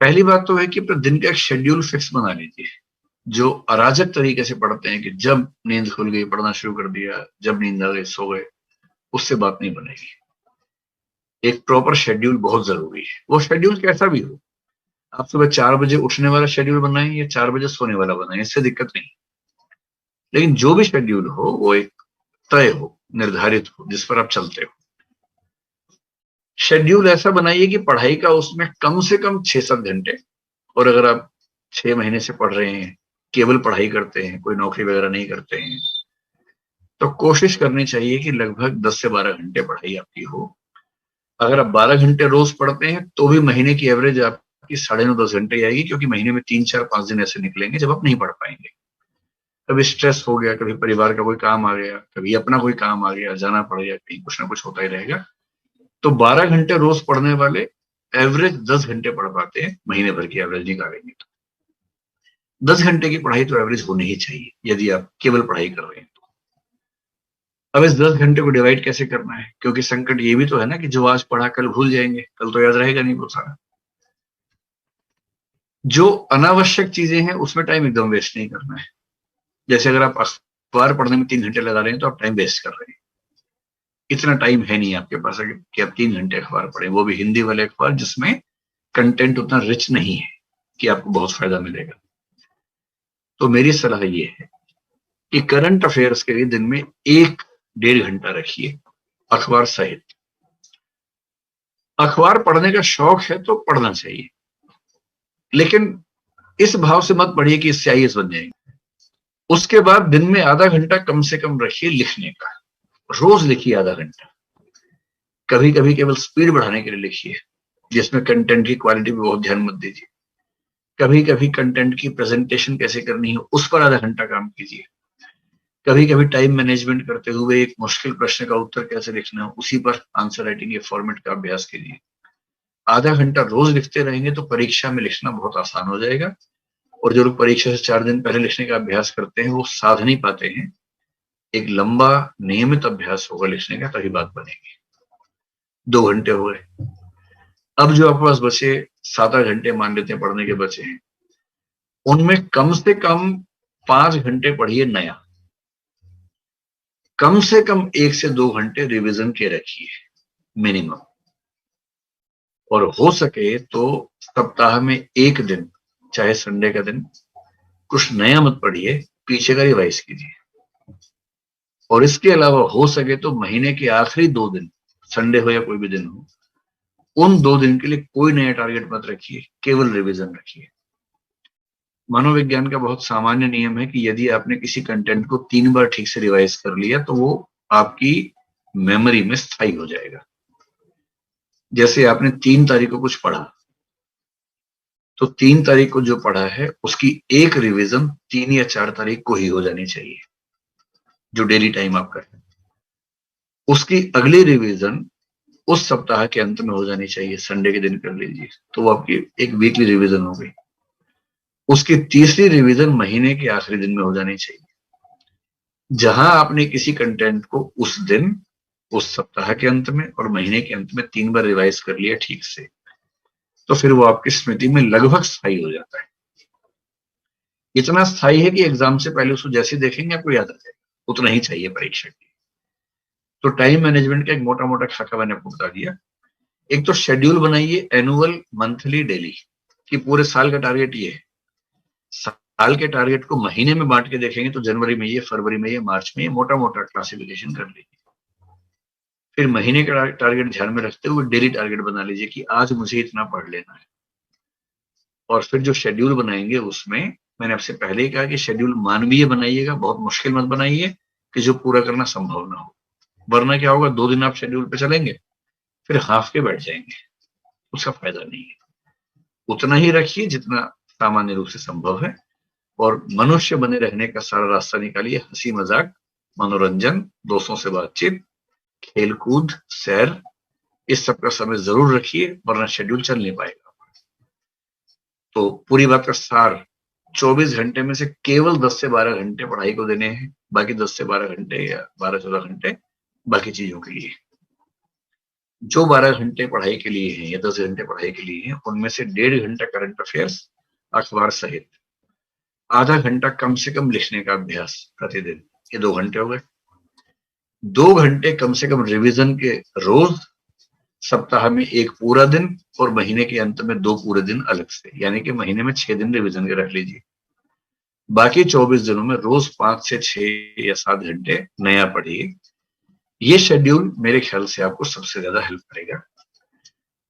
पहली बात तो है कि अपने दिन का एक शेड्यूल फिक्स बना लीजिए। जो अराजक तरीके से पढ़ते हैं कि जब नींद खुल गई पढ़ना शुरू कर दिया, जब नींद आ गई सो गए, उससे बात नहीं बनेगी। एक प्रॉपर शेड्यूल बहुत जरूरी है। वो शेड्यूल कैसा भी हो, आप सुबह 4 बजे उठने वाला शेड्यूल बनाएं या 4 बजे सोने वाला बनाएं, इससे दिक्कत नहीं। लेकिन जो भी शेड्यूल हो वो एक तय हो, निर्धारित हो, जिस पर आप चलते हो। शेड्यूल ऐसा बनाइए कि पढ़ाई का उसमें कम से कम 6-7 घंटे। और अगर आप 6 महीने से पढ़ रहे हैं, केवल पढ़ाई करते हैं, कोई नौकरी वगैरह नहीं करते हैं, तो कोशिश करनी चाहिए कि लगभग 10 से 12 घंटे पढ़ाई आपकी हो। अगर आप 12 घंटे रोज पढ़ते हैं तो भी महीने की एवरेज आपकी 9.5-10 घंटे आएगी, क्योंकि महीने में 3-4-5 दिन ऐसे निकलेंगे जब आप नहीं पढ़ पाएंगे। कभी स्ट्रेस हो गया, कभी परिवार का कोई काम आ गया, कभी अपना कोई काम आ गया, जाना पड़ गया कहीं, कुछ ना कुछ होता ही रहेगा। तो 12 घंटे रोज पढ़ने वाले एवरेज 10 घंटे पढ़ पाते हैं, महीने भर की एवरेज निकालेंगे तो 10 घंटे की पढ़ाई तो एवरेज होनी ही चाहिए यदि आप केवल पढ़ाई कर रहे हैं तो। अब इस 10 घंटे को डिवाइड कैसे करना है, क्योंकि संकट ये भी तो है ना कि जो आज पढ़ा कल भूल जाएंगे, कल तो याद रहेगा नहीं वो सारा। जो अनावश्यक चीजें हैं उसमें टाइम एकदम वेस्ट नहीं करना है। जैसे अगर आप अखबार पढ़ने में 3 घंटे लगा रहे हैं तो आप टाइम वेस्ट कर रहे हैं। इतना टाइम है नहीं आपके पास कि आप 3 घंटे अखबार पढ़ें, वो भी हिंदी वाले अखबार जिसमें कंटेंट उतना रिच नहीं है कि आपको बहुत फायदा मिलेगा। तो मेरी सलाह ये है कि करंट अफेयर्स के लिए दिन में 1-1.5 घंटा रखिए, अखबार सहित। अखबार पढ़ने का शौक है तो पढ़ना चाहिए, लेकिन इस भाव से मत पढ़िए कि इससे आईएएस बन जाएंगे। उसके बाद दिन में आधा घंटा कम से कम रखिए लिखने का। रोज लिखिए आधा घंटा। कभी कभी केवल स्पीड बढ़ाने के लिए लिखिए, जिसमें कंटेंट की क्वालिटी पे बहुत ध्यान मत दीजिए। कभी कभी कंटेंट की प्रेजेंटेशन कैसे करनी है उस पर आधा घंटा काम कीजिए। कभी कभी टाइम मैनेजमेंट करते हुए एक मुश्किल प्रश्न का उत्तर कैसे लिखना है उसी पर आंसर राइटिंग के फॉर्मेट का अभ्यास कीजिए। आधा घंटा रोज लिखते रहेंगे तो परीक्षा में लिखना बहुत आसान हो जाएगा। और जो लोग परीक्षा से 4 दिन पहले लिखने का अभ्यास करते हैं वो साध नहीं पाते हैं। एक लंबा नियमित अभ्यास होगा लिखने का, तभी बात बनेगी। 2 घंटे हो गए। अब जो आपके पास बचे 7-8 घंटे मान लेते हैं पढ़ने के बचे हैं, उनमें कम से कम 5 घंटे पढ़िए नया। कम से कम 1 से 2 घंटे रिवीजन के रखिए मिनिमम। और हो सके तो सप्ताह में एक दिन, चाहे संडे का दिन, कुछ नया मत पढ़िए, पीछे का रिवाइज कीजिए। और इसके अलावा हो सके तो महीने के आखिरी 2 दिन, संडे हो या कोई भी दिन हो, उन 2 दिन के लिए कोई नया टारगेट मत रखिए, केवल रिवीजन रखिए। मनोविज्ञान का बहुत सामान्य नियम है कि यदि आपने किसी कंटेंट को 3 बार ठीक से रिवाइज कर लिया तो वो आपकी मेमोरी में स्थायी हो जाएगा। जैसे आपने 3 तारीख को कुछ पढ़ा, तो 3 तारीख को जो पढ़ा है उसकी एक रिवीजन 3 या 4 तारीख को ही हो जानी चाहिए, जो डेली टाइम आपका है। उसकी अगली रिवीजन उस सप्ताह के अंत में हो जानी चाहिए, संडे के दिन कर लीजिए, तो वो आपकी एक वीकली रिवीजन हो गई। उसकी तीसरी रिवीजन महीने के आखिरी दिन में हो जानी चाहिए। जहां आपने किसी कंटेंट को उस दिन, उस सप्ताह के अंत में और महीने के अंत में 3 बार रिवाइज कर लिया ठीक से, तो फिर वो आपकी स्मृति में लगभग स्थायी हो जाता है। इतना स्थायी है कि एग्जाम से पहले उसको जैसे देखेंगे आपको याद आ जाएगा। उतना ही चाहिए परीक्षा के लिए। तो टाइम मैनेजमेंट का एक मोटा मोटा खाका मैंने आपको बता दिया। एक तो शेड्यूल बनाइए, एनुअल, मंथली, डेली, कि पूरे साल का टारगेट ये है। साल के टारगेट को महीने में बांट के देखेंगे तो जनवरी में ये, फरवरी में ये, मार्च में ये, मोटा मोटा क्लासिफिकेशन कर लीजिए। फिर महीने का टारगेट ध्यान में रखते हुए डेली टारगेट बना लीजिए कि आज मुझे इतना पढ़ लेना है। और फिर जो शेड्यूल बनाएंगे उसमें मैंने आपसे पहले ही कहा कि शेड्यूल मानवीय बनाइएगा, बहुत मुश्किल मत बनाइए कि जो पूरा करना संभव ना हो। वरना क्या होगा, 2 दिन आप शेड्यूल पे चलेंगे फिर हाफ के बैठ जाएंगे, उसका फायदा नहीं है। उतना ही रखिए जितना सामान्य रूप से संभव है। और मनुष्य बने रहने का सारा रास्ता निकालिए, हंसी मजाक, मनोरंजन, दोस्तों से बातचीत, खेल कूद, सैर, इस सब का समय जरूर रखिए, वरना शेड्यूल चल नहीं पाएगा। तो पूरी बात का सार, 24 घंटे में से केवल 10 से 12 घंटे पढ़ाई को देने हैं, बाकी 10 से 12 घंटे या 12-14 घंटे बाकी चीजों के लिए। जो 12 घंटे पढ़ाई के लिए हैं या 10 घंटे पढ़ाई के लिए हैं, उनमें से 1.5 घंटा करंट अफेयर्स अखबार सहित, आधा घंटा कम से कम लिखने का अभ्यास प्रतिदिन, ये 2 घंटे हो गए। 2 घंटे कम से कम रिवीजन के रोज, सप्ताह में एक पूरा दिन और महीने के अंत में 2 पूरे दिन अलग से, यानी कि महीने में 6 दिन रिवीजन के रख लीजिए। बाकी 24 दिनों में रोज 5 से 6 या 7 घंटे नया पढ़िए। ये शेड्यूल मेरे ख्याल से आपको सबसे ज्यादा हेल्प करेगा।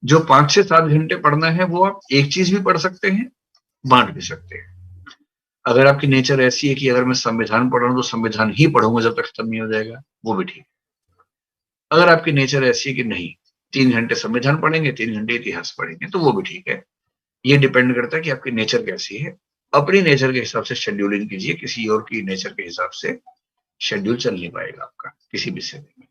जो 5 से 7 घंटे पढ़ना है वो आप एक चीज भी पढ़ सकते हैं, बांट भी सकते हैं। अगर आपकी नेचर ऐसी है कि अगर मैं संविधान पढ़ रहा हूं तो संविधान ही पढ़ूंगा जब तक खत्म नहीं हो जाएगा, वो भी ठीक। अगर आपकी नेचर ऐसी है कि नहीं, 3 घंटे संविधान पढ़ेंगे, 3 घंटे इतिहास पढ़ेंगे, तो वो भी ठीक है। ये डिपेंड करता है कि आपकी नेचर कैसी है। अपनी नेचर के हिसाब से शेड्यूलिंग कीजिए, किसी और की नेचर के हिसाब से शेड्यूल चल नहीं पाएगा आपका किसी भी समय में।